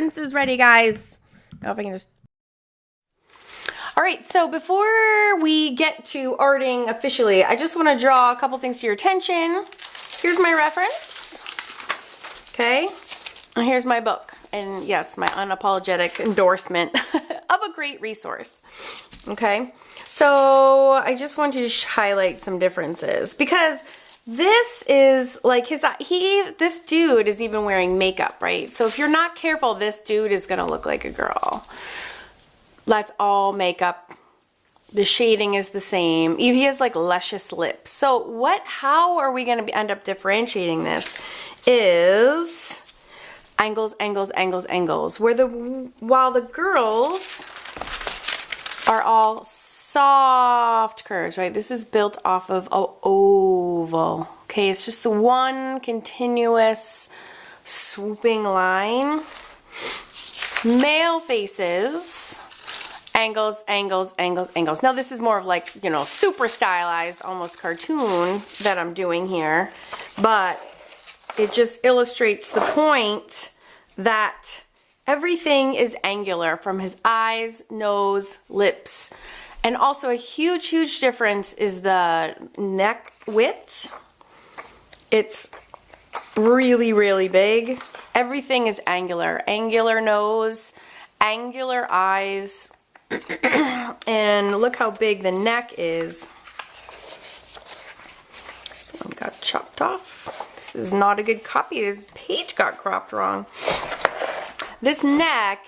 This is ready, guys. Now if I can just... All right, so before we get to arting officially, I just want to draw a couple things to your attention. Here's my reference, okay? And here's my book. And yes, my unapologetic endorsement of a great resource, okay? So I just want to highlight some differences because this is like this dude is even wearing makeup, right? So if you're not careful, this dude is gonna look like a girl. That's all makeup. The shading is the same. He has like luscious lips. So how are we gonna end up differentiating this is angles, angles, angles, angles. While the girls are all soft curves, right? This is built off of an oval. Okay, it's just the one continuous swooping line. Male faces, angles, angles, angles, angles. Now this is more of like, you know, super stylized, almost cartoon that I'm doing here, but it just illustrates the point that everything is angular from his eyes, nose, lips. And also a huge, huge difference is the neck width. It's really, really big. Everything is angular. Angular nose, angular eyes, and look how big the neck is. This one got chopped off. This is not a good copy. This page got cropped wrong. This neck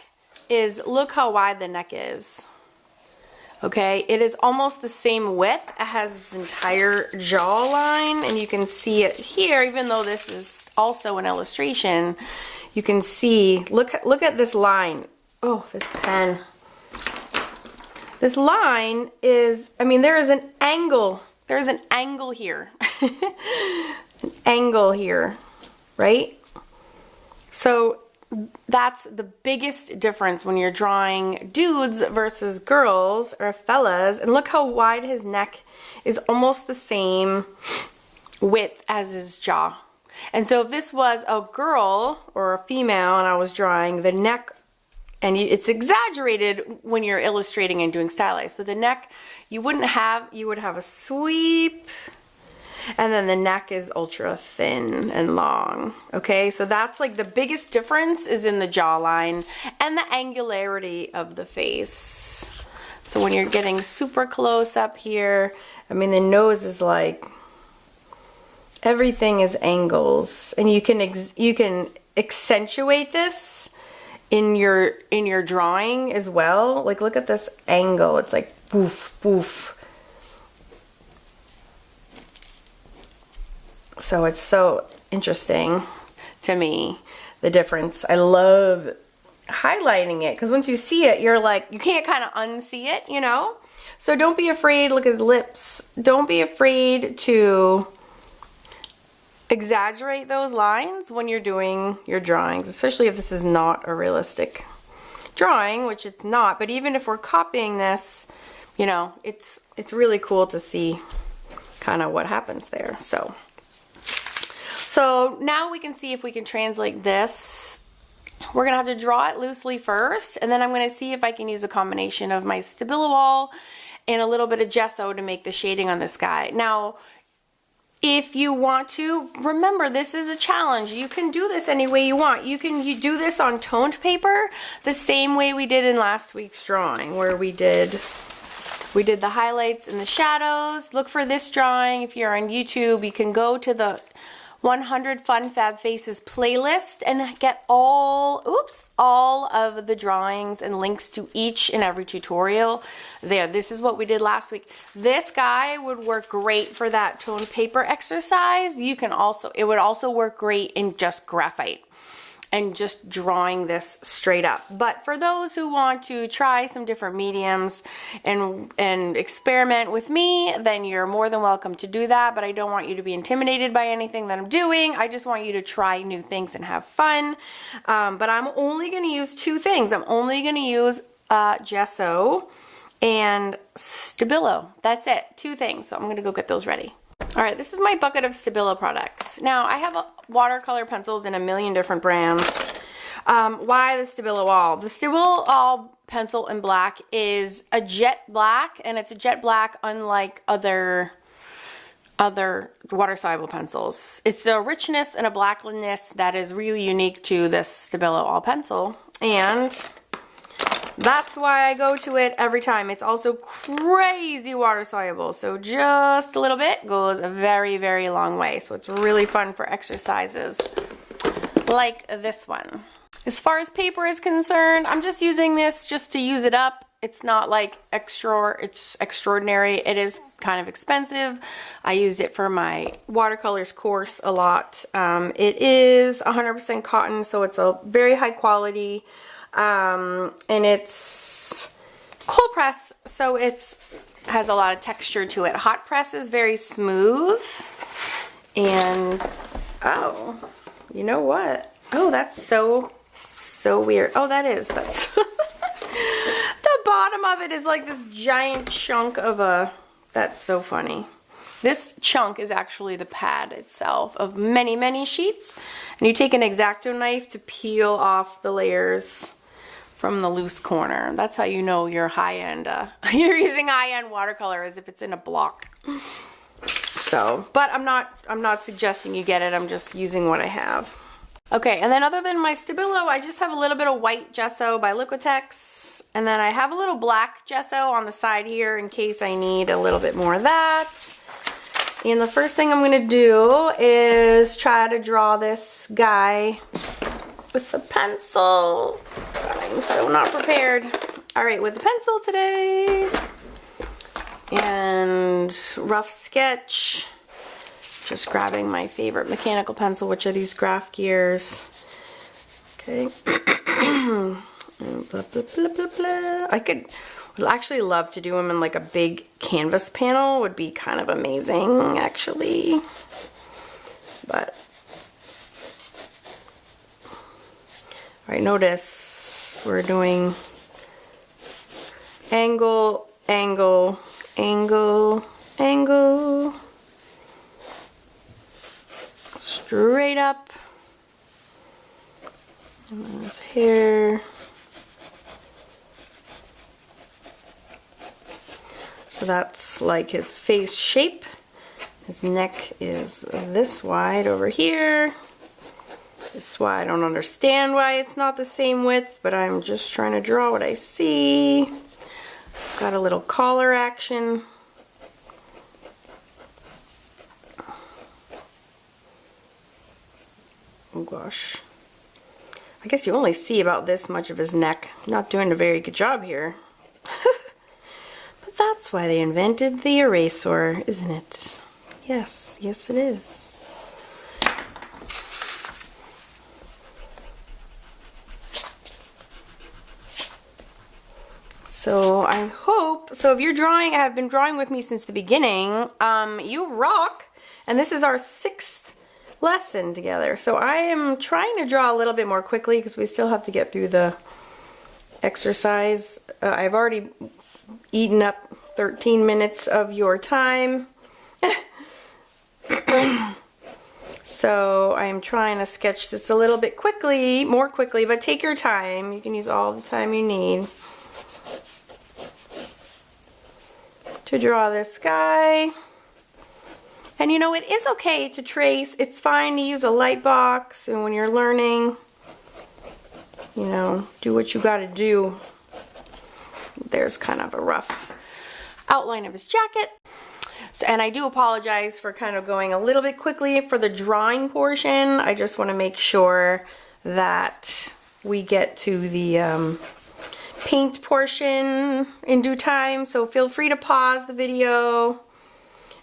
is, look how wide the neck is. Okay, it is almost the same width. It has this entire jawline, and you can see it here, even though this is also an illustration. You can see, look at this line. Oh, this pen. This line is, I mean, there is an angle. There is an angle here. An angle here, right? So that's the biggest difference when you're drawing dudes versus girls or fellas. And look how wide his neck is, almost the same width as his jaw. And so if this was a girl or a female and I was drawing the neck, and it's exaggerated when you're illustrating and doing stylized, but the neck you would have a sweep, and then the neck is ultra thin and long. Okay, so that's like the biggest difference is in the jawline and the angularity of the face. So when you're getting super close up here, I mean the nose is like, everything is angles, and you can accentuate this in your drawing as well. Like look at this angle, it's like poof, poof. So it's so interesting to me, the difference. I love highlighting it because once you see it, you're like, you can't kind of unsee it, you know? So don't be afraid, look at his lips. Don't be afraid to exaggerate those lines when you're doing your drawings, especially if this is not a realistic drawing, which it's not. But even if we're copying this, you know, it's really cool to see kind of what happens there. So now we can see if we can translate this. We're gonna have to draw it loosely first, and then I'm gonna see if I can use a combination of my Stabilo wall and a little bit of gesso to make the shading on this guy. Now, if you want to, remember this is a challenge. You can do this any way you want. You do this on toned paper the same way we did in last week's drawing, where we did the highlights and the shadows. Look for this drawing. If you're on YouTube, you can go to the 100 Fun Fab Faces playlist and get all of the drawings and links to each and every tutorial there. This is what we did last week. This guy would work great for that toned paper exercise. It would also work great in just graphite and just drawing this straight up. But for those who want to try some different mediums and experiment with me, then you're more than welcome to do that. But I don't want you to be intimidated by anything that I'm doing. I just want you to try new things and have fun. But I'm only gonna use two things. I'm only gonna use gesso and Stabilo. That's it, two things. So I'm gonna go get those ready. All right, this is my bucket of Stabilo products. Now, I have watercolor pencils in a million different brands. Why the Stabilo All? The Stabilo All pencil in black is a jet black, and it's a jet black unlike other water-soluble pencils. It's a richness and a blackness that is really unique to this Stabilo All pencil, and that's why I go to it every time. It's also crazy water-soluble, so just a little bit goes a very, very long way. So it's really fun for exercises like this one. As far as paper is concerned, I'm just using this just to use it up. It's not like it's extraordinary. It is kind of expensive. I used it for my watercolors course a lot. It is 100% cotton, so it's a very high quality. And it's cold press, so it has a lot of texture to it. Hot press is very smooth. And, oh, you know what? Oh, that's so weird. Oh, that's the bottom of it is like this giant chunk of that's so funny. This chunk is actually the pad itself of many, many sheets. And you take an X-Acto knife to peel off the layers from the loose corner. That's how you know you're high-end. You're using high-end watercolor as if it's in a block. So, but I'm not suggesting you get it. I'm just using what I have. Okay, and then other than my Stabilo, I just have a little bit of white gesso by Liquitex, and then I have a little black gesso on the side here in case I need a little bit more of that. And the first thing I'm going to do is try to draw this guy with a pencil. I'm so not prepared. All right, with the pencil today. And rough sketch. Just grabbing my favorite mechanical pencil, which are these graph gears. Okay. Blah, blah, blah, blah, blah. Would actually love to do them in like a big canvas panel. Would be kind of amazing, actually. But all right, notice we're doing angle, angle, angle, angle, straight up, and then his hair. So that's like his face shape. His neck is this wide over here. This is why I don't understand why it's not the same width, but I'm just trying to draw what I see. It's got a little collar action. Oh gosh. I guess you only see about this much of his neck. Not doing a very good job here. But that's why they invented the eraser, isn't it? Yes, yes it is. So I hope, so if you're drawing, have been drawing with me since the beginning, you rock. And this is our 6th lesson together. So I am trying to draw a little bit more quickly because we still have to get through the exercise. I've already eaten up 13 minutes of your time. So I'm trying to sketch this a little bit quickly, more quickly, but take your time. You can use all the time you need to draw this guy. And you know, it is okay to trace. It's fine to use a light box, and when you're learning, you know, do what you gotta do. There's kind of a rough outline of his jacket. So, and I do apologize for kind of going a little bit quickly for the drawing portion. I just want to make sure that we get to the paint portion in due time. So feel free to pause the video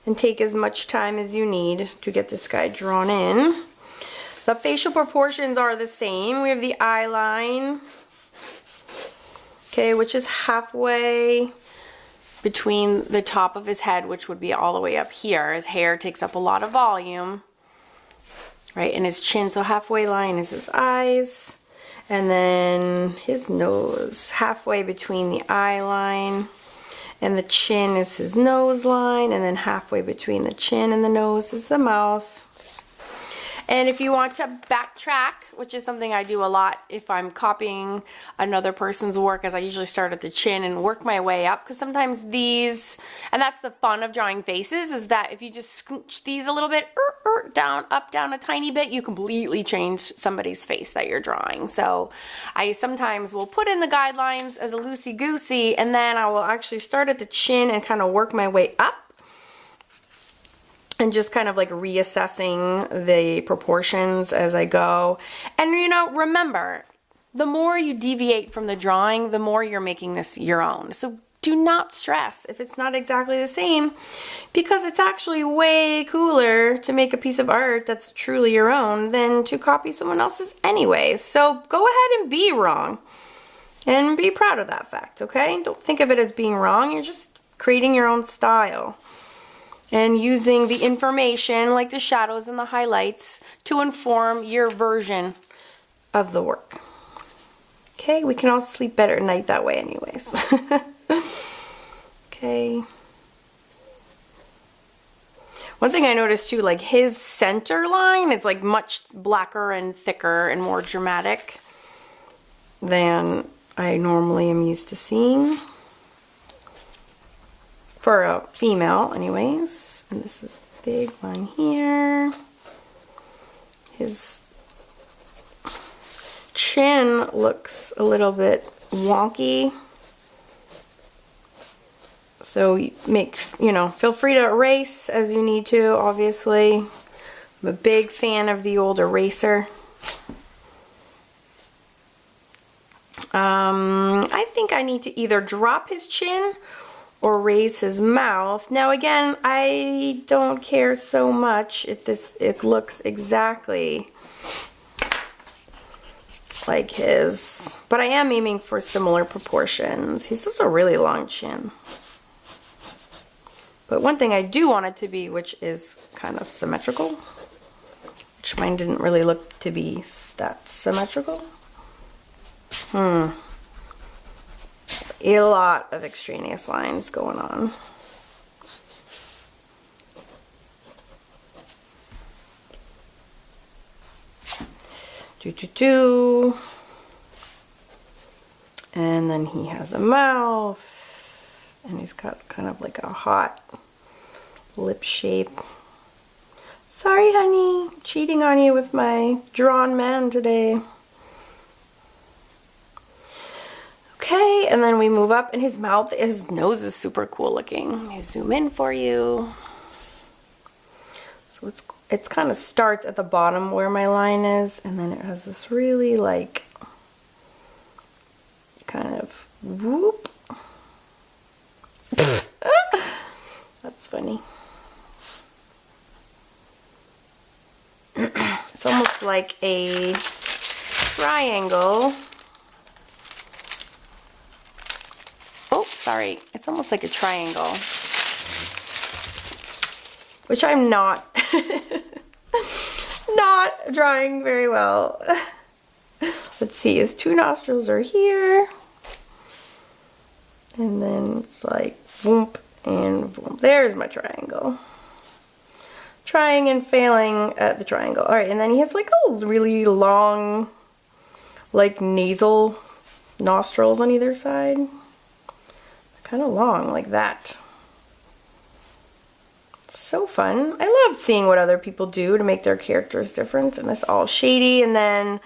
and take as much time as you need to get this guy drawn in. The facial proportions are the same. We have the eye line, okay, which is halfway between the top of his head, which would be all the way up here. His hair takes up a lot of volume, right? And his chin, so halfway line is his eyes. And then his nose, halfway between the eye line and the chin is his nose line, and then halfway between the chin and the nose is the mouth. And if you want to backtrack, which is something I do a lot if I'm copying another person's work, as I usually start at the chin and work my way up, because sometimes these, and that's the fun of drawing faces, is that if you just scooch these a little bit, down, up, down a tiny bit, you completely change somebody's face that you're drawing. So I sometimes will put in the guidelines as a loosey-goosey, and then I will actually start at the chin and kind of work my way up, and just kind of like reassessing the proportions as I go. And you know, remember, the more you deviate from the drawing, the more you're making this your own. So do not stress if it's not exactly the same, because it's actually way cooler to make a piece of art that's truly your own than to copy someone else's anyways. So go ahead and be wrong and be proud of that fact, okay? Don't think of it as being wrong. You're just creating your own style and using the information like the shadows and the highlights to inform your version of the work. Okay, we can all sleep better at night that way anyways. Okay. One thing I noticed too, like his center line is like much blacker and thicker and more dramatic than I normally am used to seeing. For a female anyways. And this is a big line here. His chin looks a little bit wonky. So feel free to erase as you need to, obviously. I'm a big fan of the old eraser. I think I need to either drop his chin or raise his mouth. Now again, I don't care so much if it looks exactly like his, but I am aiming for similar proportions. He's just a really long chin. But one thing I do want it to be, which is kind of symmetrical, which mine didn't really look to be that symmetrical. A lot of extraneous lines going on. And then he has a mouth. And he's got kind of like a hot lip shape. Sorry, honey, cheating on you with my drawn man today. Okay, and then we move up, and his nose is super cool looking. I zoom in for you. So it's kind of starts at the bottom where my line is, and then it has this really like kind of whoop. That's funny. It's almost like a triangle. Oh, sorry. It's almost like a triangle. Which I'm not drawing very well. Let's see, his two nostrils are here. And then it's like boom and boom. There's my triangle. Trying and failing at the triangle. Alright, and then he has like a really long, like nasal nostrils on either side. Kind of long, like that. So fun. I love seeing what other people do to make their characters different. And it's all shady. And then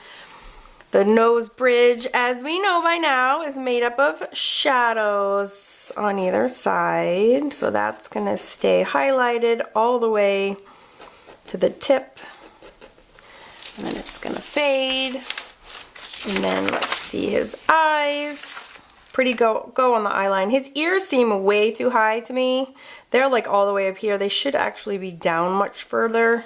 the nose bridge, as we know by now, is made up of shadows on either side. So that's going to stay highlighted all the way to the tip. And then it's going to fade. And then let's see his eyes. Pretty go on the eye line. His ears seem way too high to me. They're like all the way up here. They should actually be down much further.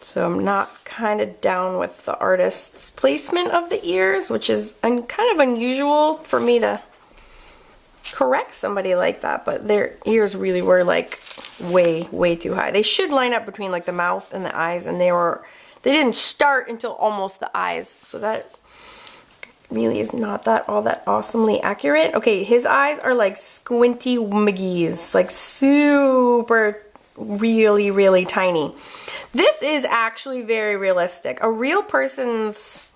So I'm not kind of down with the artist's placement of the ears, which is kind of unusual for me to correct somebody like that, but their ears really were like way too high. They should line up between like the mouth and the eyes, and they didn't start until almost the eyes. So that really is not all that awesomely accurate. Okay, his eyes are like squinty McGee's, like super really, really tiny. This is actually very realistic. A real person's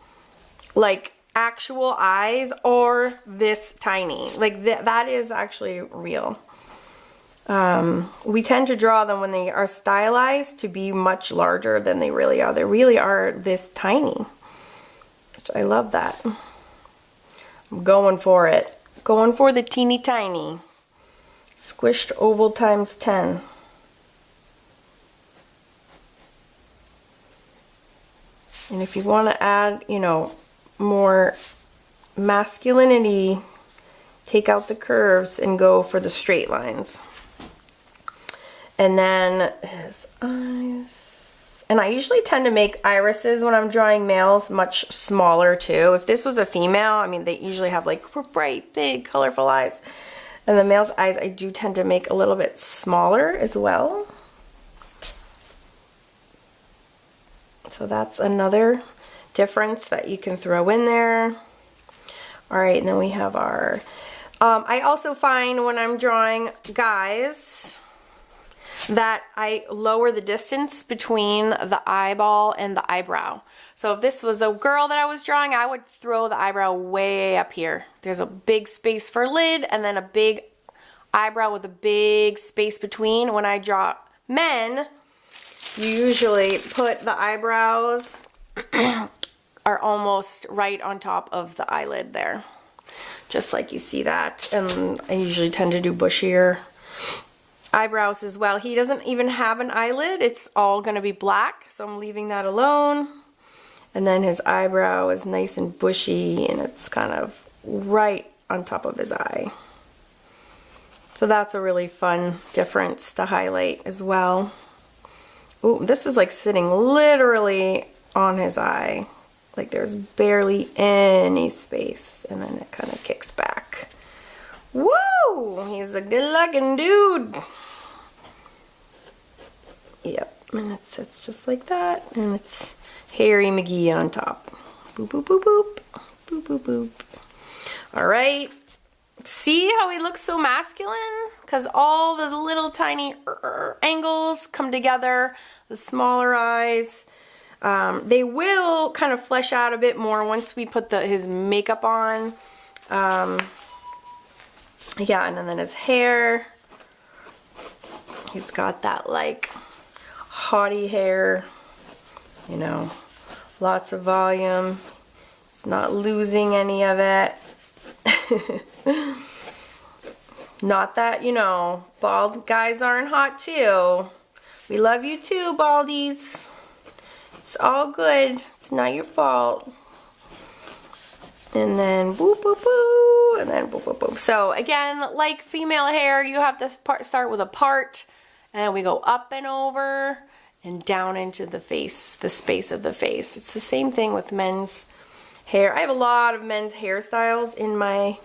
like actual eyes are this tiny. Like that is actually real. We tend to draw them when they are stylized to be much larger than they really are. They really are this tiny. Which I love that. I'm going for it. Going for the teeny tiny. Squished oval times 10. And if you want to add, you know, more masculinity, take out the curves and go for the straight lines. And then his eyes. And I usually tend to make irises when I'm drawing males much smaller too. If this was a female, I mean, they usually have like bright, big, colorful eyes. And the male's eyes, I do tend to make a little bit smaller as well. So that's another difference that you can throw in there. All right, and then we have our, I also find when I'm drawing guys that I lower the distance between the eyeball and the eyebrow. So if this was a girl that I was drawing, I would throw the eyebrow way up here. There's a big space for lid and then a big eyebrow with a big space between. When I draw men, you usually put the eyebrows are almost right on top of the eyelid there. Just like you see that. And I usually tend to do bushier eyebrows as well. He doesn't even have an eyelid. It's all going to be black. So I'm leaving that alone. And then his eyebrow is nice and bushy and it's kind of right on top of his eye. So that's a really fun difference to highlight as well. Ooh, this is like sitting literally on his eye. Like there's barely any space. And then it kind of kicks back. Woo! He's a good looking dude. Yep, and it sits just like that. And it's Harry McGee on top. Boop, boop, boop, boop. Boop, boop, boop. All right. See how he looks so masculine? Because all those little tiny angles come together. The smaller eyes. They will kind of flesh out a bit more once we put his makeup on. Yeah, and then his hair. He's got that like hottie hair. You know, lots of volume. He's not losing any of it. Not that, you know, bald guys aren't hot too. We love you too, baldies. It's all good. It's not your fault. And then boop, boop, boop. And then boop, boop, boop. So again, like female hair, you have to start with a part. And then we go up and over and down into the face, the space of the face. It's the same thing with men's hair. I have a lot of men's hairstyles in my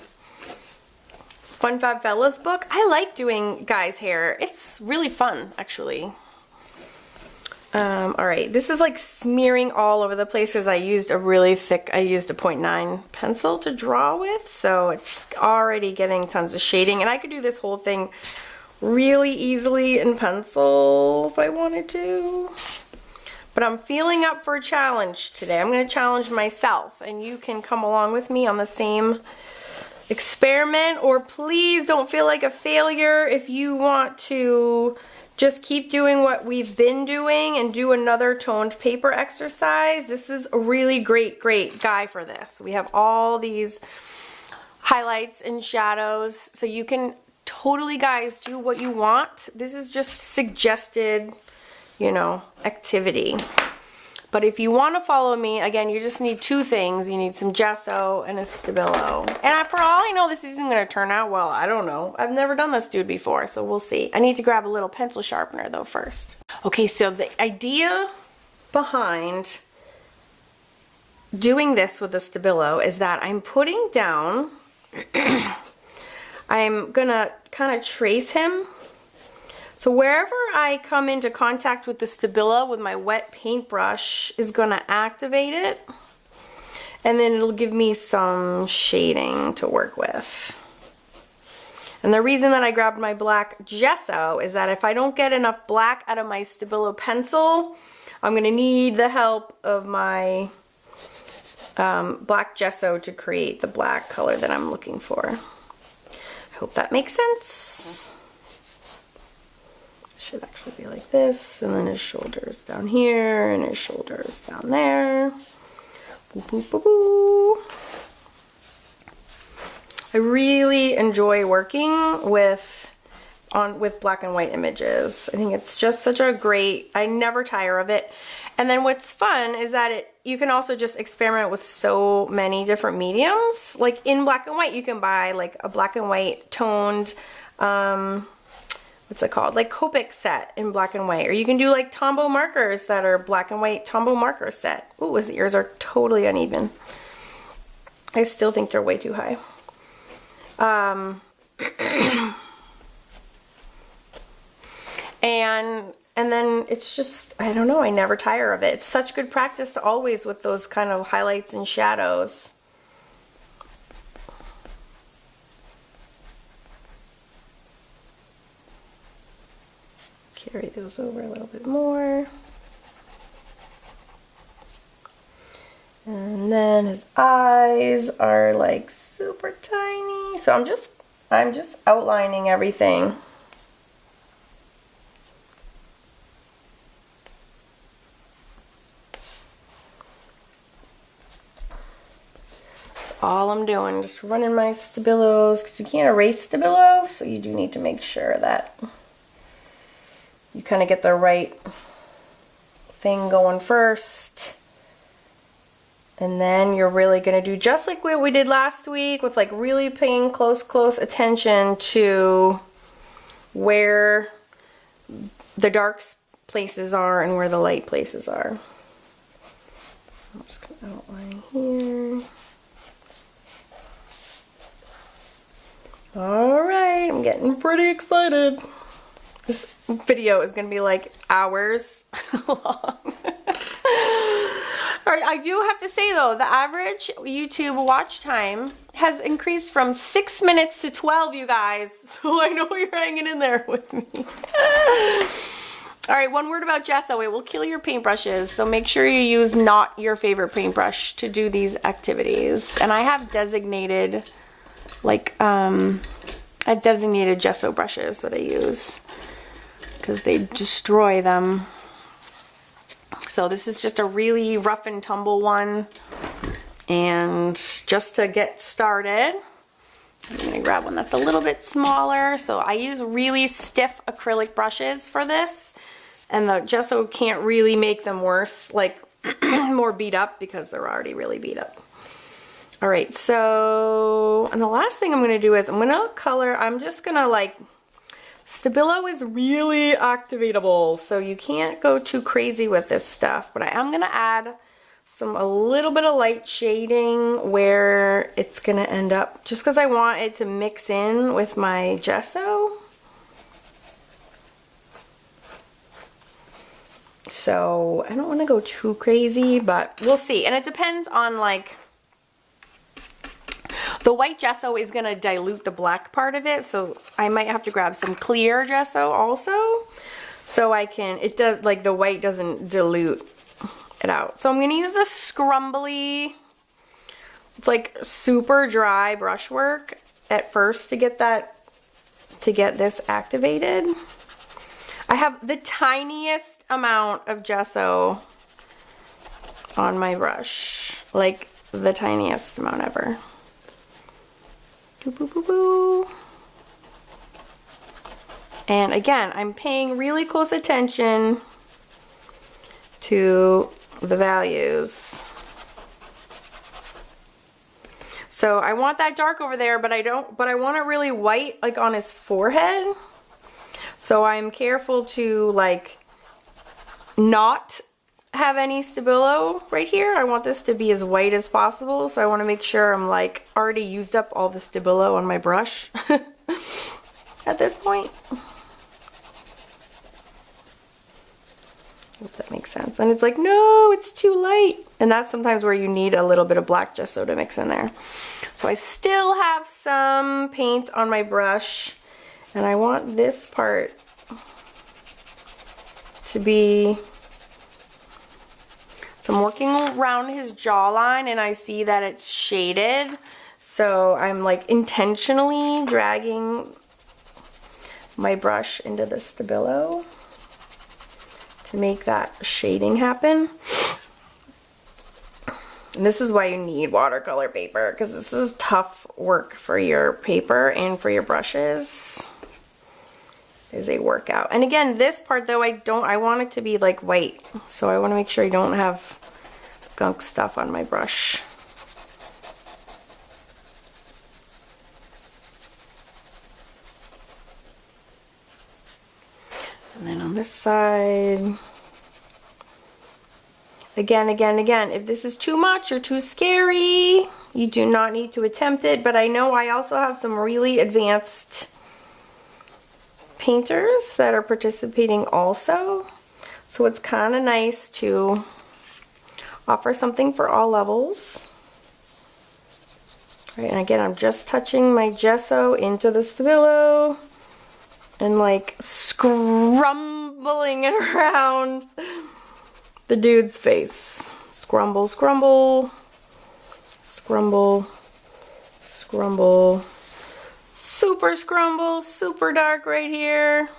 Fun Fab Fellas book. I like doing guys' hair. It's really fun, actually. Alright, this is like smearing all over the place because I used a really thick, I used a 0.9 pencil to draw with, so it's already getting tons of shading. And I could do this whole thing really easily in pencil if I wanted to. But I'm feeling up for a challenge today. I'm going to challenge myself, and you can come along with me on the same experiment, or please don't feel like a failure if you want to just keep doing what we've been doing and do another toned paper exercise. This is a really great guy for this. We have all these highlights and shadows, so you can totally, guys, do what you want. This is just suggested, you know, activity. But if you want to follow me, again, you just need two things. You need some gesso and a Stabilo. And for all I know, this isn't going to turn out well. I don't know. I've never done this dude before, so we'll see. I need to grab a little pencil sharpener, though, first. Okay, so the idea behind doing this with a Stabilo is that I'm putting down, I'm going to kind of trace him. So wherever I come into contact with the Stabilo with my wet paintbrush is going to activate it. And then it'll give me some shading to work with. And the reason that I grabbed my black gesso is that if I don't get enough black out of my Stabilo pencil, I'm going to need the help of my black gesso to create the black color that I'm looking for. I hope that makes sense. It should actually be like this, and then his shoulders down here, and his shoulders down there. Boo, boo, boo, boo. I really enjoy working with black and white images. I think it's just such a great, I never tire of it. And then what's fun is that you can also just experiment with so many different mediums. Like in black and white, you can buy like a black and white toned, what's it called? Like Copic set in black and white. Or you can do like Tombow markers that are black and white Tombow marker set. Ooh, his ears are totally uneven. I still think they're way too high. And then it's just, I don't know, I never tire of it. It's such good practice always with those kind of highlights and shadows. Carry those over a little bit more. And then his eyes are like super tiny. So I'm just outlining everything. That's all I'm doing, just running my Stabilos, because you can't erase Stabilo, so you do need to make sure that you kind of get the right thing going first. And then you're really going to do just like what we did last week with like really paying close attention to where the dark places are and where the light places are. I'm just going to outline here. Alright, I'm getting pretty excited. This video is going to be like hours long. Alright, I do have to say though, the average YouTube watch time has increased from 6 minutes to 12, you guys. So I know you're hanging in there with me. Alright, one word about gesso. It will kill your paintbrushes, so make sure you use not your favorite paintbrush to do these activities. And I have designated, like, I've designated gesso brushes that I use because they destroy them. So this is just a really rough and tumble one. And just to get started, I'm going to grab one that's a little bit smaller. So I use really stiff acrylic brushes for this. And the gesso can't really make them worse, like more beat up, because they're already really beat up. Alright, so, and the last thing I'm going to do is I'm going to color, I'm just going to like, Stabilo is really activatable, so you can't go too crazy with this stuff, but I am going to add a little bit of light shading where it's going to end up, just because I want it to mix in with my gesso. So I don't want to go too crazy, but we'll see. And it depends on like, the white gesso is going to dilute the black part of it, so I might have to grab some clear gesso also, so I can, it does, like the white doesn't dilute it out. So I'm going to use this scrumbly, it's like super dry brushwork at first to get this activated. I have the tiniest amount of gesso on my brush, like the tiniest amount ever. Boo, boo, boo, boo. And again, I'm paying really close attention to the values. So I want that dark over there, but I want it really white, like on his forehead. So I'm careful to like not have any Stabilo right here. I want this to be as white as possible, so I want to make sure I'm like already used up all the Stabilo on my brush at this point. If that makes sense. And it's like, no, it's too light. And that's sometimes where you need a little bit of black gesso to mix in there. So I still have some paint on my brush, and I want this part to be, so I'm working around his jawline and I see that it's shaded. So I'm like intentionally dragging my brush into the Stabilo to make that shading happen. And this is why you need watercolor paper, because this is tough work for your paper and for your brushes. Is a workout. And again, this part though, I want it to be like white. So I want to make sure I don't have gunk stuff on my brush. And then on this side, again, if this is too much or too scary, you do not need to attempt it. But I know I also have some really advanced painters that are participating also, so it's kind of nice to offer something for all levels. All right, and again, I'm just touching my gesso into the Stabilo and like scrumbling it around the dude's face. Scrumble, scrumble, scrumble, scrumble. Super scrumble, super dark right here.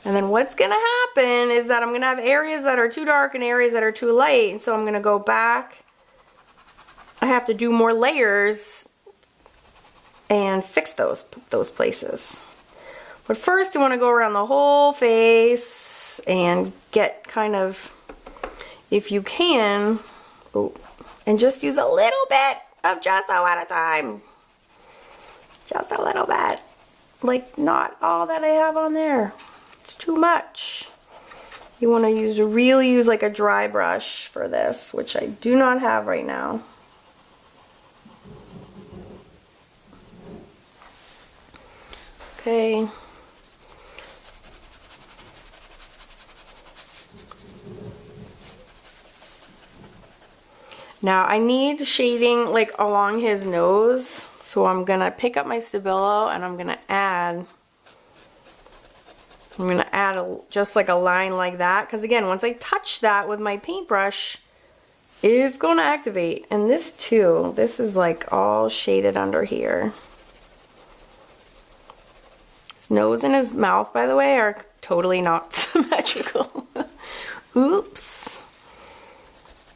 And then what's gonna happen is that I'm gonna have areas that are too dark and areas that are too light. And so I'm gonna go back. I have to do more layers and fix those places. But first you wanna go around the whole face and get kind of, if you can, and just use a little bit of gesso at a time. Just a little bit. Like not all that I have on there. It's too much. You want to really use like a dry brush for this, which I do not have right now. Okay. Now I need shading like along his nose, so I'm gonna pick up my Stabilo and I'm gonna add just like a line like that, because again, once I touch that with my paintbrush, it is going to activate. And this too, this is like all shaded under here. His nose and his mouth, by the way, are totally not symmetrical. Oops.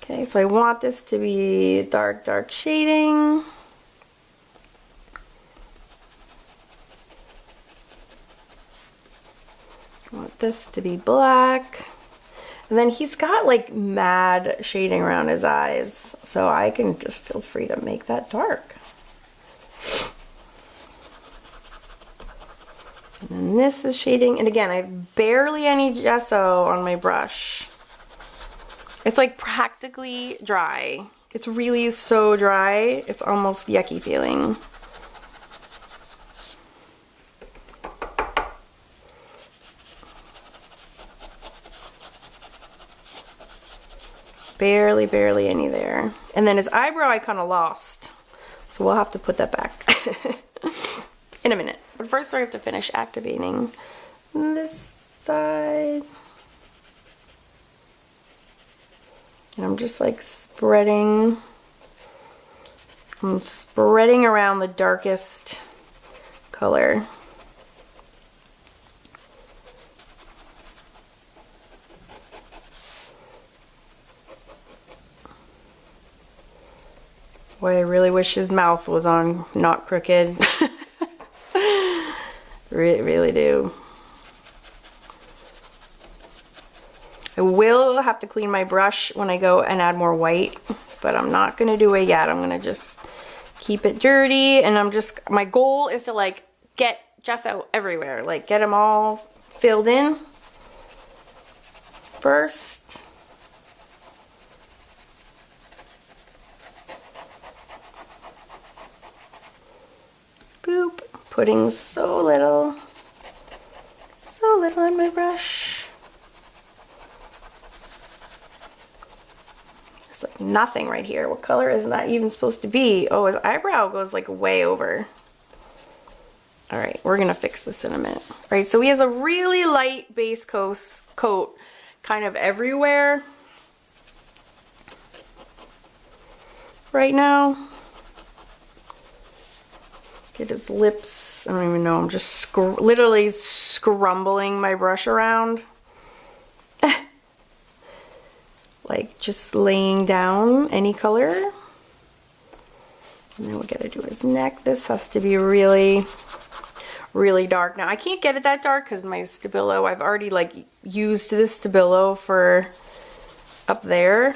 Okay, so I want this to be dark, dark shading. I want this to be black. And then he's got like mad shading around his eyes, so I can just feel free to make that dark. And then this is shading, and again, I have barely any gesso on my brush. It's like practically dry. It's really so dry, it's almost yucky feeling. Barely, barely any there. And then his eyebrow I kind of lost, so we'll have to put that back in a minute. But first I have to finish activating this side. And I'm just like spreading. I'm spreading around the darkest color. Boy, I really wish his mouth was on, not crooked. Really do. I will have to clean my brush when I go and add more white, but I'm not gonna do it yet. I'm gonna just keep it dirty, and my goal is to like get gesso everywhere, like get them all filled in first. Boop. Putting so little little on my brush. There's like nothing right here. What color is that even supposed to be? Oh, his eyebrow goes like way over. All right, we're gonna fix this in a minute. All right, so he has a really light base coat kind of everywhere right now. Get his lips. I don't even know. I'm just literally scrumbling my brush around. Like just laying down any color. And then we gotta do his neck. This has to be really, really dark. Now I can't get it that dark because my Stabilo, I've already like used this Stabilo for up there.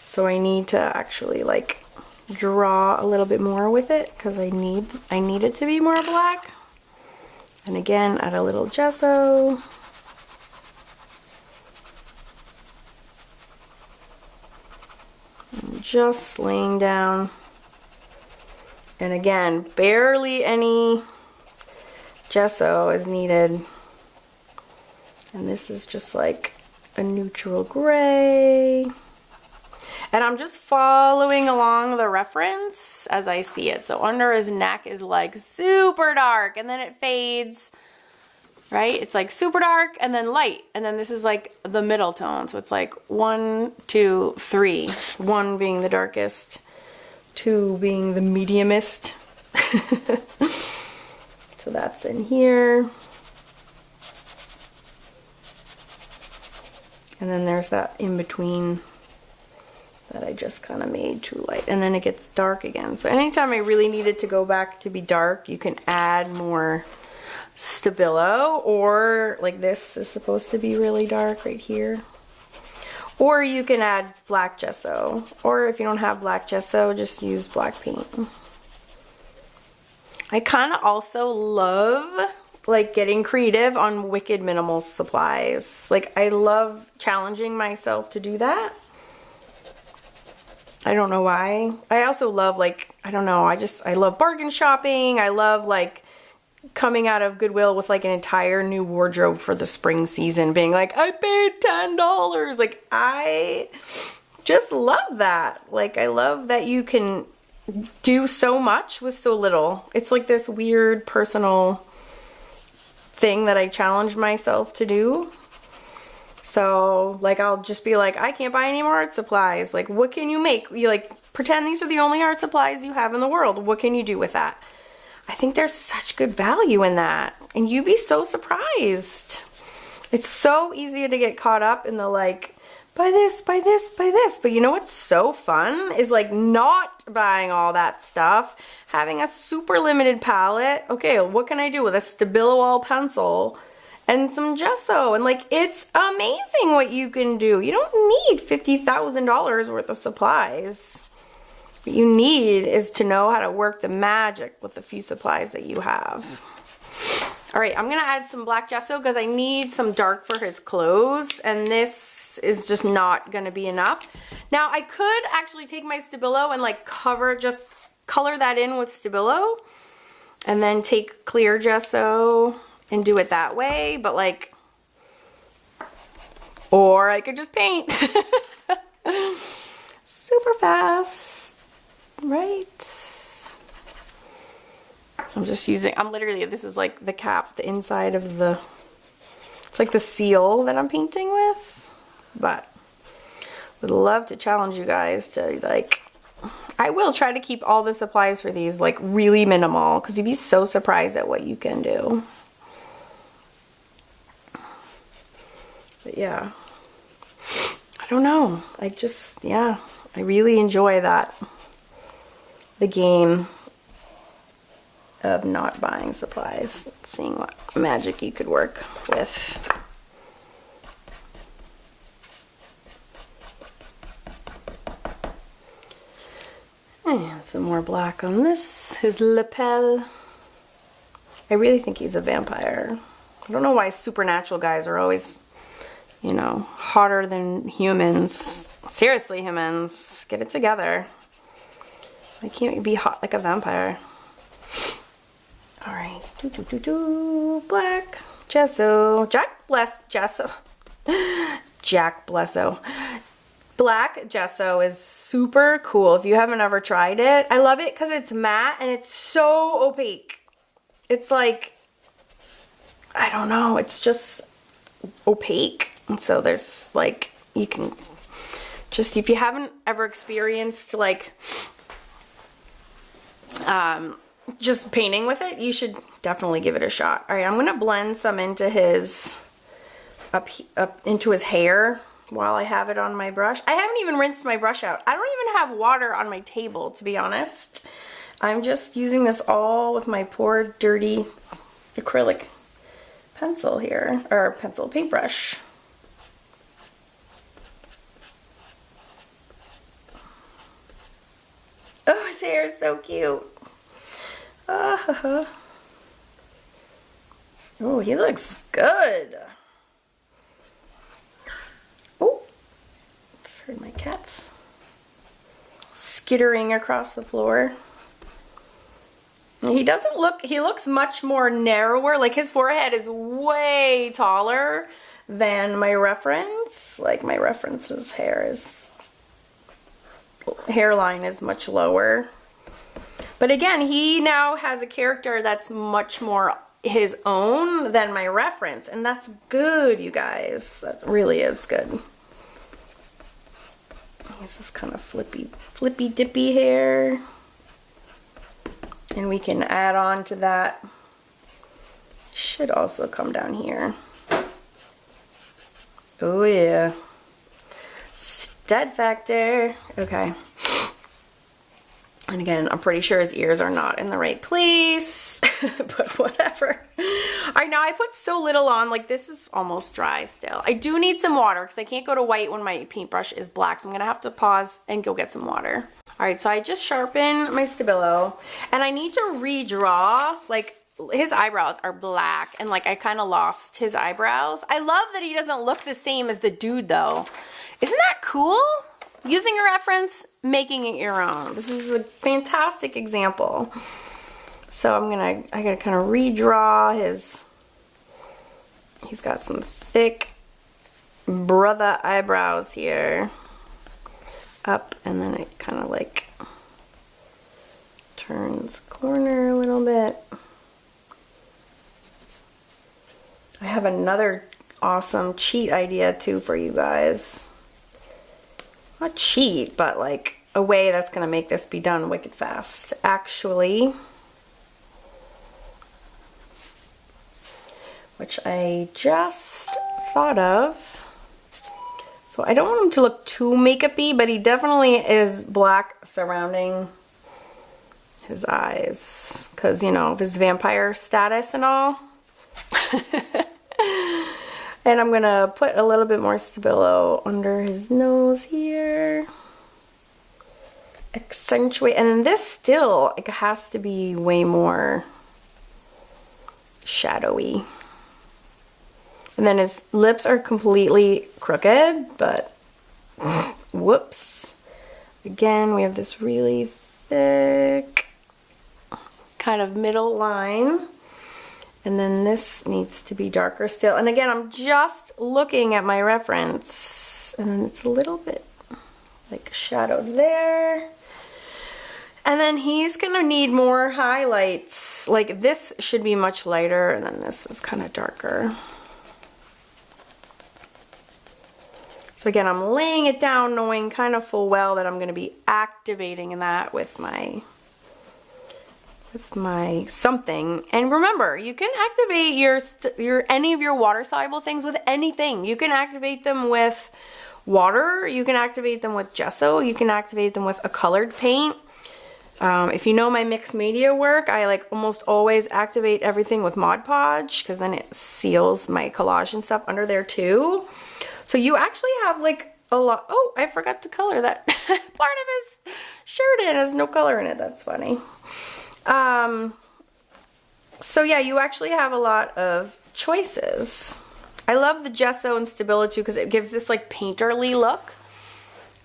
So I need to actually like draw a little bit more with it because I need it to be more black. And again, add a little gesso. And just laying down. And again, barely any gesso is needed. And this is just like a neutral gray. And I'm just following along the reference as I see it. So under his neck is like super dark and then it fades, right? It's like super dark and then light. And then this is like the middle tone. So it's like 1, 2, 3. 1 being the darkest, 2 being the mediumest. So that's in here. And then there's that in between that I just kind of made too light. And then it gets dark again. So anytime I really need it to go back to be dark, you can add more Stabilo, or like this is supposed to be really dark right here. Or you can add black gesso. Or if you don't have black gesso, just use black paint. I kind of also love like getting creative on wicked minimal supplies. Like I love challenging myself to do that. I don't know why. I also love like, I don't know, I love bargain shopping. I love like coming out of Goodwill with like an entire new wardrobe for the spring season, being like, I paid $10. Like I just love that. Like I love that you can do so much with so little. It's like this weird personal thing that I challenge myself to do. So like I'll just be like, I can't buy any more art supplies. Like what can you make? You like pretend these are the only art supplies you have in the world. What can you do with that? I think there's such good value in that. And you'd be so surprised. It's so easy to get caught up in the like, buy this, buy this, buy this. But you know what's so fun is like not buying all that stuff. Having a super limited palette. Okay, what can I do with a Stabilo all pencil? And some gesso, and like it's amazing what you can do. You don't need $50,000 worth of supplies. What you need is to know how to work the magic with the few supplies that you have. All right, I'm gonna add some black gesso because I need some dark for his clothes, and this is just not gonna be enough. Now I could actually take my Stabilo and like just color that in with Stabilo, and then take clear gesso and do it that way, but like, or I could just paint super fast, right? I'm just using, I'm literally, this is like the cap, the inside of the, it's like the seal that I'm painting with, but would love to challenge you guys to like, I will try to keep all the supplies for these like really minimal because you'd be so surprised at what you can do. But yeah, I don't know. I just, yeah, I really enjoy that. The game of not buying supplies, seeing what magic you could work with. And some more black on this, his lapel. I really think he's a vampire. I don't know why supernatural guys are always, you know, hotter than humans. Seriously, humans, get it together. Why can't you be hot like a vampire? All right, black, Gesso. Gesso. Jack Blesso. Black gesso is super cool if you haven't ever tried it. I love it because it's matte and it's so opaque. It's like, I don't know, it's just opaque. And so there's like, you can just, if you haven't ever experienced like just painting with it, you should definitely give it a shot. All right, I'm gonna blend some into his, up into his hair while I have it on my brush. I haven't even rinsed my brush out. I don't even have water on my table, to be honest. I'm just using this all with my poor dirty acrylic pencil here, or pencil paintbrush. Oh, his hair is so cute. Oh, he looks good. Oh, just heard my cats skittering across the floor. He doesn't look, he looks much more narrower. Like his forehead is way taller than my reference. Like my reference's hairline is much lower. But again, he now has a character that's much more his own than my reference. And that's good, you guys. That really is good. This is kind of flippy dippy hair. And we can add on to that. Should also come down here. Oh yeah. Stud factor. Okay. And again, I'm pretty sure his ears are not in the right place, but whatever. All right, now I put so little on, like this is almost dry still. I do need some water because I can't go to white when my paintbrush is black, so I'm gonna have to pause and go get some water. All right, so I just sharpened my Stabilo, and I need to redraw, like his eyebrows are black, and like I kind of lost his eyebrows. I love that he doesn't look the same as the dude though. Isn't that cool? Using a reference, making it your own. This is a fantastic example. So I gotta kind of redraw he's got some thick brother eyebrows here. Up, and then it kind of like turns corner a little bit. I have another awesome cheat idea too for you guys. Not cheat, but like a way that's gonna make this be done wicked fast. Actually, which I just thought of. So I don't want him to look too makeup-y, but he definitely is black surrounding his eyes. Because, you know, of his vampire status and all. And I'm going to put a little bit more Stabilo under his nose here. Accentuate. And then this still, it has to be way more shadowy. And then his lips are completely crooked, but whoops. Again, we have this really thick kind of middle line. And then this needs to be darker still. And again, I'm just looking at my reference. And then it's a little bit like shadowed there. And then he's gonna need more highlights. Like this should be much lighter, and then this is kind of darker. So again, I'm laying it down knowing kind of full well that I'm going to be activating that with my something. And remember, you can activate your any of your water soluble things with anything. You can activate them with water, you can activate them with gesso, you can activate them with a colored paint. If you know my mixed media work, I like almost always activate everything with Mod Podge because then it seals my collage and stuff under there too. So you actually have like a lot. Oh, I forgot to color that part of his shirt. It has no color in it. That's funny. So yeah, you actually have a lot of choices. I love the gesso and Stabilo too because it gives this like painterly look.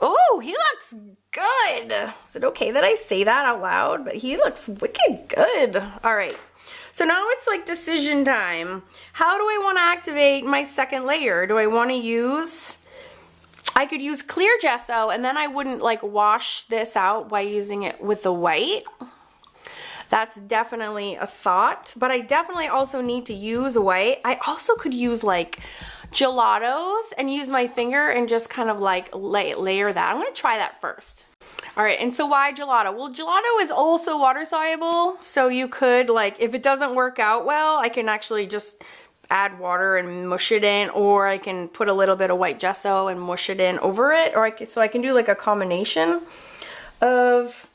Oh, he looks good. Is it okay that I say that out loud? But he looks wicked good. All right. So now it's like decision time. How do I want to activate my second layer? Do I want to use, I could use clear gesso and then I wouldn't like wash this out by using it with the white. That's definitely a thought, but I definitely also need to use white. I also could use like gelatos and use my finger and just kind of like layer that. I'm gonna try that first. All right, and so why gelato? Well, gelato is also water soluble, so you could like, if it doesn't work out well, I can actually just add water and mush it in, or I can put a little bit of white gesso and mush it in over it, or so I can do like a combination of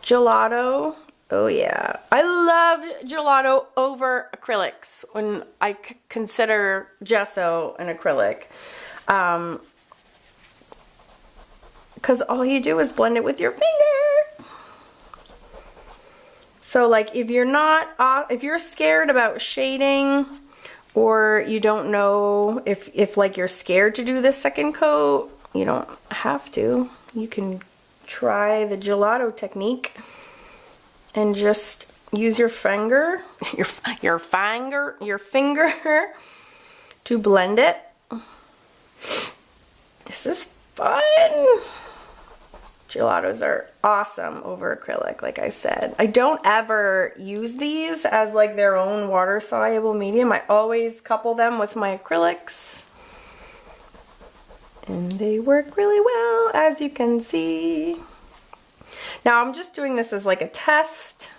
gelato. Oh yeah, I love gelato over acrylics when I consider gesso an acrylic. Because all you do is blend it with your finger. So like if you're not, if you're scared about shading, or you don't know if like you're scared to do the second coat, you don't have to. You can try the gelato technique and just use your finger, your finger to blend it. This is fun. Gelatos are awesome over acrylic, like I said. I don't ever use these as like their own water soluble medium. I always couple them with my acrylics. And they work really well, as you can see. Now I'm just doing this as like a test,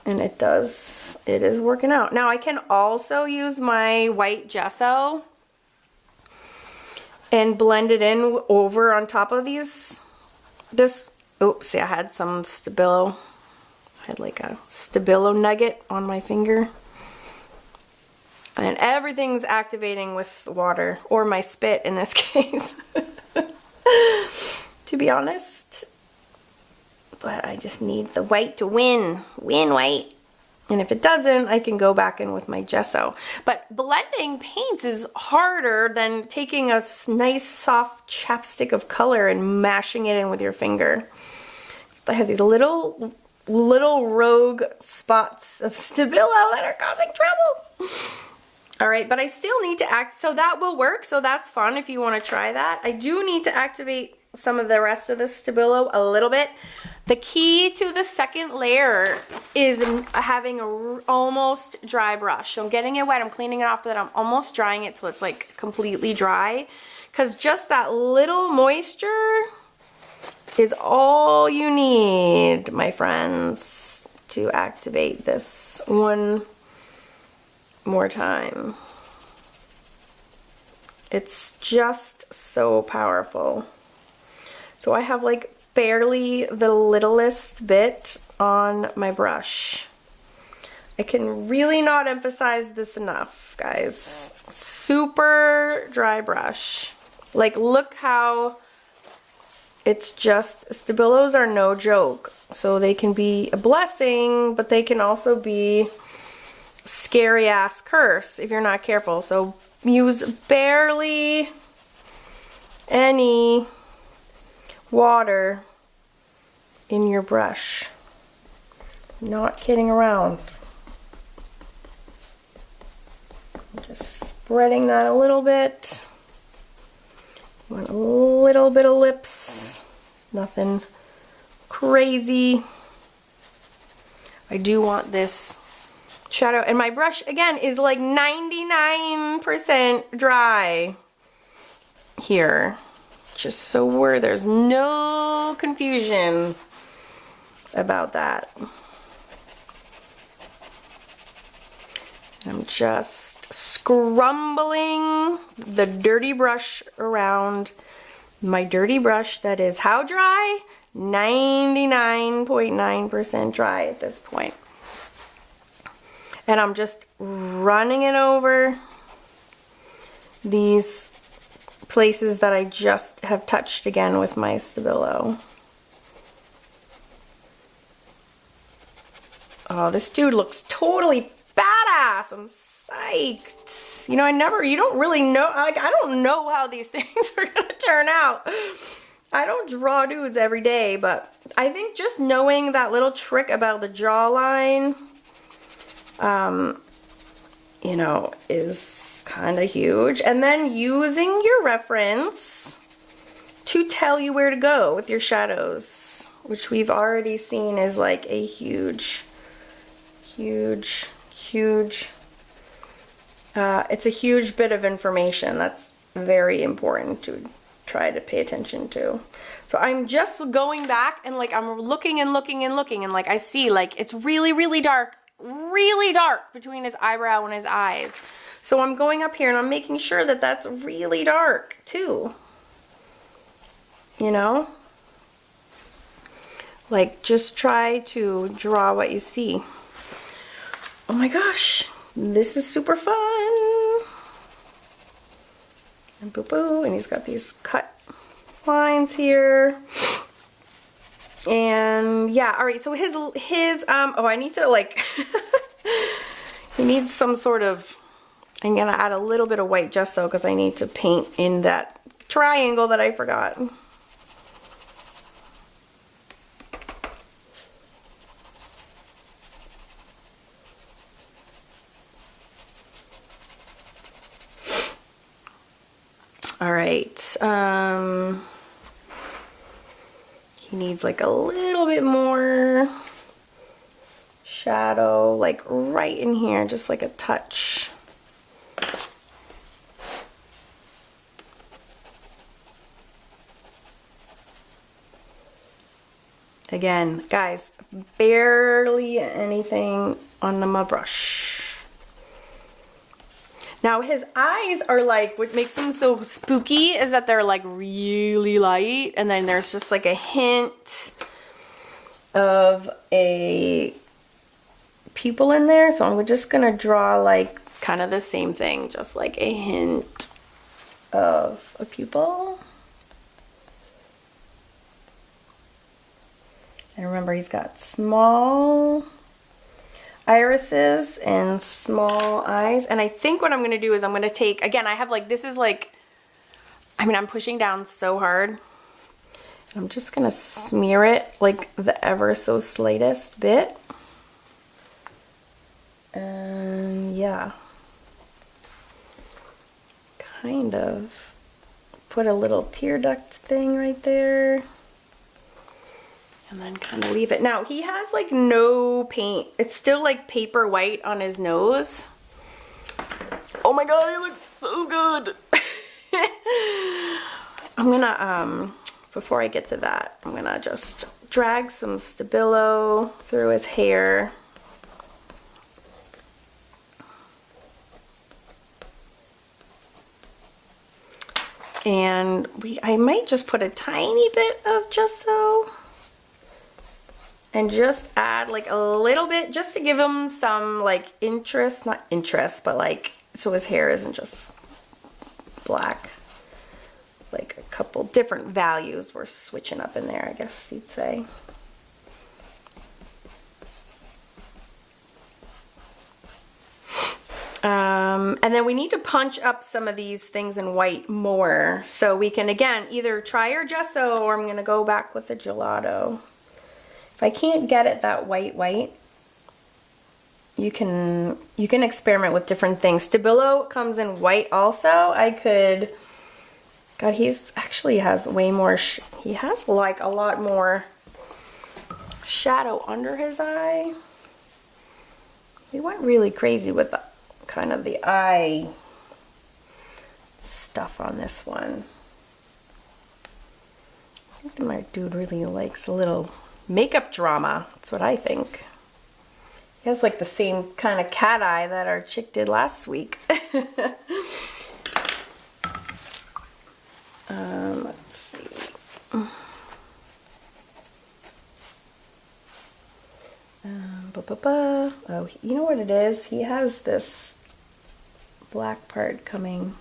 and it is working out. Now I can also use my white gesso and blend it in over on top of these. Oops, see, I had some Stabilo. I had like a Stabilo nugget on my finger. And everything's activating with water, or my spit in this case. To be honest. But I just need the white to win. Win white. And if it doesn't, I can go back in with my gesso. But blending paints is harder than taking a nice soft chapstick of color and mashing it in with your finger. So I have these little rogue spots of Stabilo that are causing trouble. All right, but I still need to so that will work. So that's fun if you want to try that. I do need to activate some of the rest of the Stabilo a little bit. The key to the second layer is having a almost dry brush. So I'm getting it wet, I'm cleaning it off, but I'm almost drying it till it's like completely dry. Because just that little moisture is all you need, my friends, to activate this one more time. It's just so powerful. So I have like barely the littlest bit on my brush. I can really not emphasize this enough, guys. Super dry brush. Like, look how it's just, Stabilos are no joke. So they can be a blessing, but they can also be scary ass curse if you're not careful. So use barely any water in your brush. Not kidding around. I'm just spreading that a little bit. Want a little bit of lips. Nothing crazy. I do want this shadow, and my brush again is like 99% dry here. Just so there's no confusion about that. I'm just scrumbling the dirty brush around my dirty brush that is how dry? 99.9% dry at this point. And I'm just running it over these places that I just have touched again with my Stabilo. Oh, this dude looks totally badass. I'm psyched. You know, you don't really know, like, I don't know how these things are gonna turn out. I don't draw nudes every day, but I think just knowing that little trick about the jawline, you know, is kind of huge. And then using your reference to tell you where to go with your shadows, which we've already seen is like a huge, huge, huge, it's a huge bit of information that's very important to try to pay attention to. So I'm just going back and like I'm looking and looking and looking, and like I see like it's really, really dark between his eyebrow and his eyes. So I'm going up here and I'm making sure that that's really dark too. You know? Like just try to draw what you see. Oh my gosh, this is super fun. And boo boo, and he's got these cut lines here. And yeah, all right, so his oh, I need to like he needs some sort of, I'm gonna add a little bit of white gesso because I need to paint in that triangle that I forgot. All right, he needs like a little bit more shadow, like right in here, just like a touch. Again, guys, barely anything on my brush. Now his eyes are like, what makes them so spooky is that they're like really light, and then there's just like a hint of a pupil in there. So I'm just gonna draw like kind of the same thing, just like a hint of a pupil. And remember, he's got small irises and small eyes. And I think what I'm going to do is I'm going to take, again, I have like, this is like, I mean, I'm pushing down so hard. I'm just going to smear it like the ever so slightest bit. And yeah, kind of put a little tear duct thing right there. And then kind of leave it. Now, he has like no paint. It's still like paper white on his nose. Oh my god, he looks so good. I'm gonna, before I get to that, I'm gonna just drag some Stabilo through his hair. And I might just put a tiny bit of gesso. And just add like a little bit, just to give him some like interest, not interest, but like, so his hair isn't just black. Like a couple different values we're switching up in there, I guess you'd say. And then we need to punch up some of these things in white more. So we can, again, either try our gesso or I'm gonna go back with the gelato. If I can't get it that white, you can experiment with different things. Stabilo comes in white also. I could, God, he's actually has way more, he has like a lot more shadow under his eye. We went really crazy with the, kind of the eye stuff on this one. I think that my dude really likes a little makeup drama. That's what I think. He has like the same kind of cat eye that our chick did last week. Let's see. Oh, you know what it is? He has this black part coming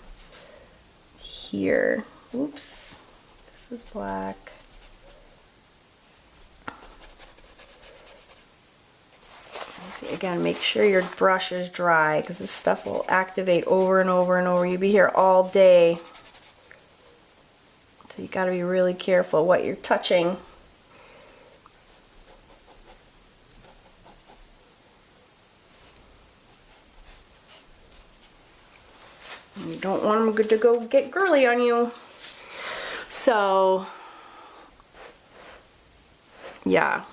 here. Oops. This is black. Again, make sure your brush is dry because this stuff will activate over and over and over. You'll be here all day. So you got to be really careful what you're touching. You don't want them to go get girly on you. So, yeah.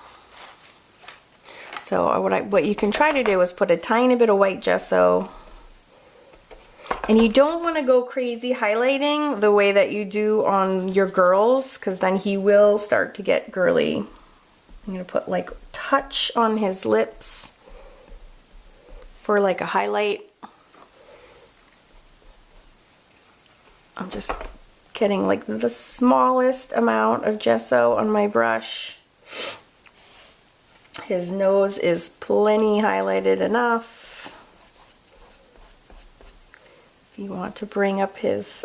So what you can try to do is put a tiny bit of white gesso. And you don't want to go crazy highlighting the way that you do on your girls, because then he will start to get girly. I'm going to put like touch on his lips for like a highlight. I'm just getting like the smallest amount of gesso on my brush. His nose is plenty highlighted enough. If you want to bring up his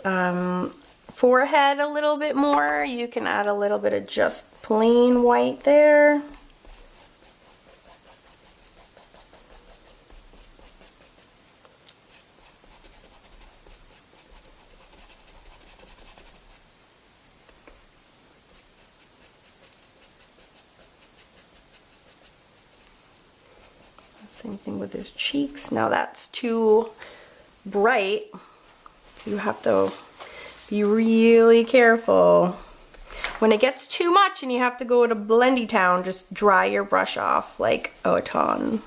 forehead a little bit more, you can add a little bit of just plain white there. Same thing with his cheeks. Now that's too bright, so you have to be really careful. When it gets too much and you have to go to Blendy Town, just dry your brush off like a ton.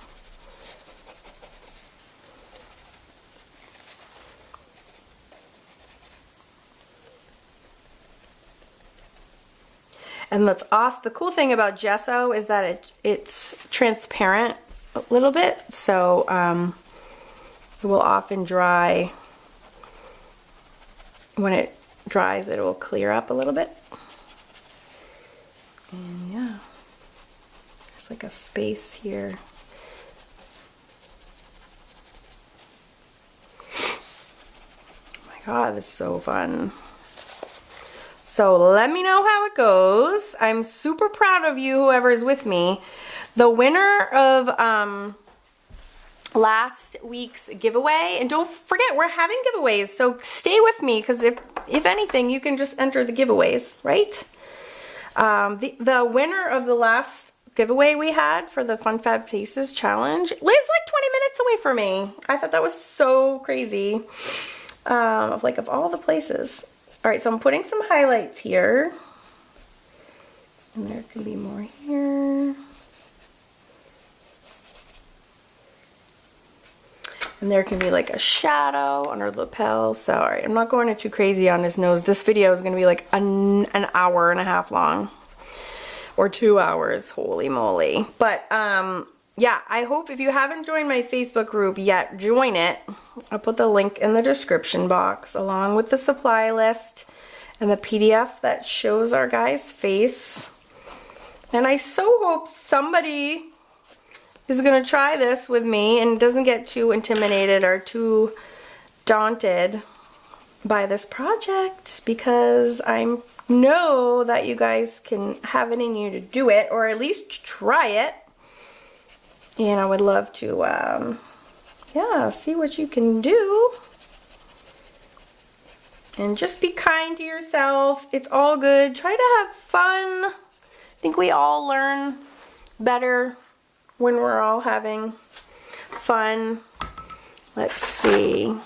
And that's awesome. The cool thing about gesso is that it's transparent a little bit, so it will often dry. When it dries, it will clear up a little bit. And yeah, there's like a space here. Oh my god, this is so fun. So let me know how it goes. I'm super proud of you, whoever is with me. The winner of last week's giveaway, and don't forget, we're having giveaways, so stay with me, because if anything, you can just enter the giveaways, right? The winner of the last giveaway we had for the Fun Fab Faces challenge lives like 20 minutes away from me. I thought that was so crazy. Of all the places. All right, so I'm putting some highlights here, and there can be more here. And there can be like a shadow on her lapel. So, all right, I'm not going too crazy on his nose. This video is going to be like an hour and a half long. Or 2 hours, holy moly. But, yeah, I hope if you haven't joined my Facebook group yet, join it. I'll put the link in the description box along with the supply list and the PDF that shows our guy's face. And I so hope somebody is going to try this with me and doesn't get too intimidated or too daunted by this project, because I know that you guys can have it in you to do it, or at least try it. And I would love to, yeah, see what you can do. And just be kind to yourself. It's all good. Try to have fun. I think we all learn better when we're all having fun. Let's see.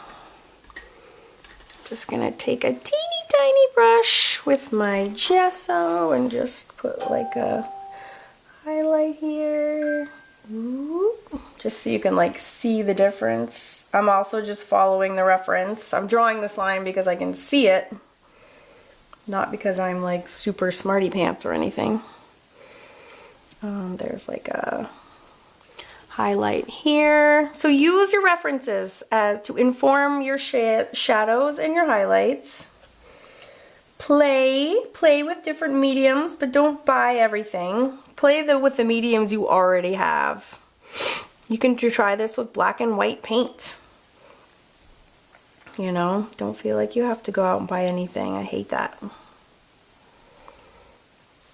Just gonna take a teeny tiny brush with my gesso and just put like a highlight here. Ooh. Just so you can like see the difference. I'm also just following the reference. I'm drawing this line because I can see it, not because I'm like super smarty pants or anything. There's like a highlight here. So use your references as to inform your shadows and your highlights. Play with different mediums, but don't buy everything. Play with the mediums you already have. You can try this with black and white paint. You know, don't feel like you have to go out and buy anything. I hate that.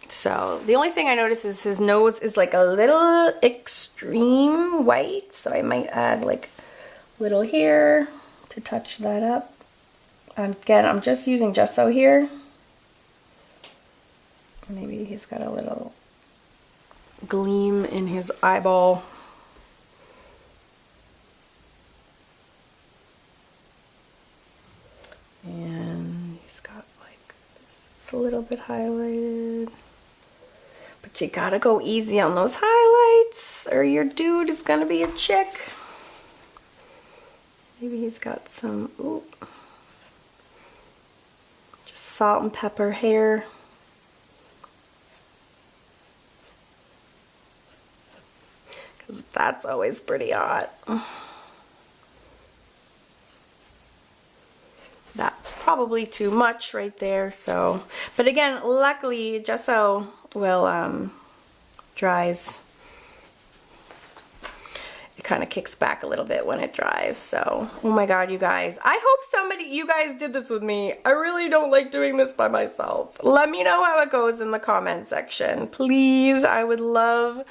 So the only thing I noticed is his nose is like a little extreme white, so I might add like a little here to touch that up. Again, I'm just using gesso here. Maybe he's got a little gleam in his eyeball. And he's got like this a little bit highlighted. But you gotta go easy on those highlights or your dude is gonna be a chick. Maybe he's got some, ooh, just salt and pepper hair. Because that's always pretty hot. That's probably too much right there, so. But again, luckily, Gesso will, dries. It kind of kicks back a little bit when it dries, so. Oh my God, you guys. I hope you guys did this with me. I really don't like doing this by myself. Let me know how it goes in the comment section. Please, I would love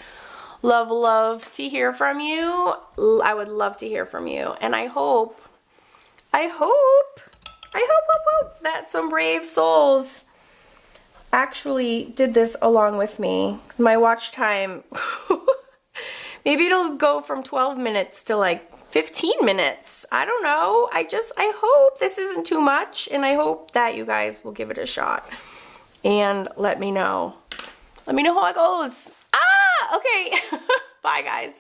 to hear from you. I would love to hear from you. And I hope that some brave souls actually did this along with me. My watch time, maybe it'll go from 12 minutes to like 15 minutes. I don't know. I hope this isn't too much, and I hope that you guys will give it a shot. And let me know. Let me know how it goes. Ah, okay. Bye, guys.